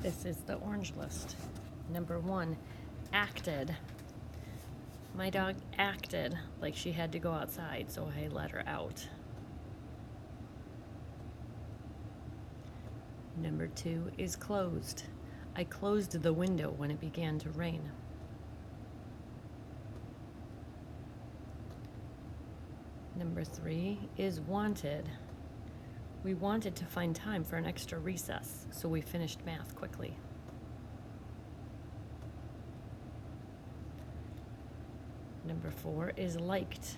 This is the orange list. Number 1, acted. My dog acted like she had to go outside, so I let her out. Number 2 is closed. I closed the window when it began to rain. Number 3 is wanted. We wanted to find time for an extra recess, so we finished math quickly. Number 4 is liked.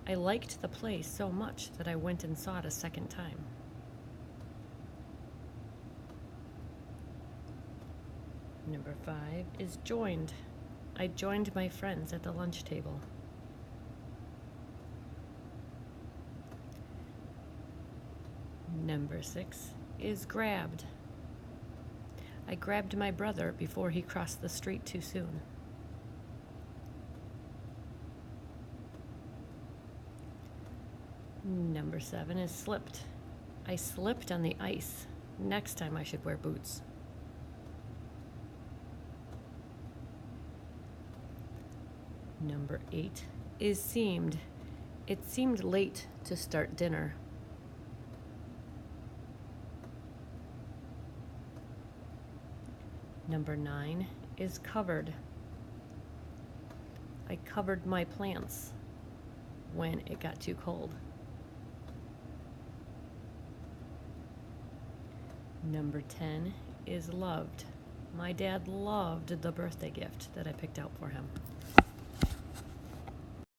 I liked the play so much that I went and saw it a second time. Number 5 is joined. I joined my friends at the lunch table. Number 6 is grabbed. I grabbed my brother before he crossed the street too soon. Number 7 is slipped. I slipped on the ice. Next time I should wear boots. Number 8 is seemed. It seemed late to start dinner. Number 9 is covered. I covered my plants when it got too cold. Number 10 is loved. My dad loved the birthday gift that I picked out for him.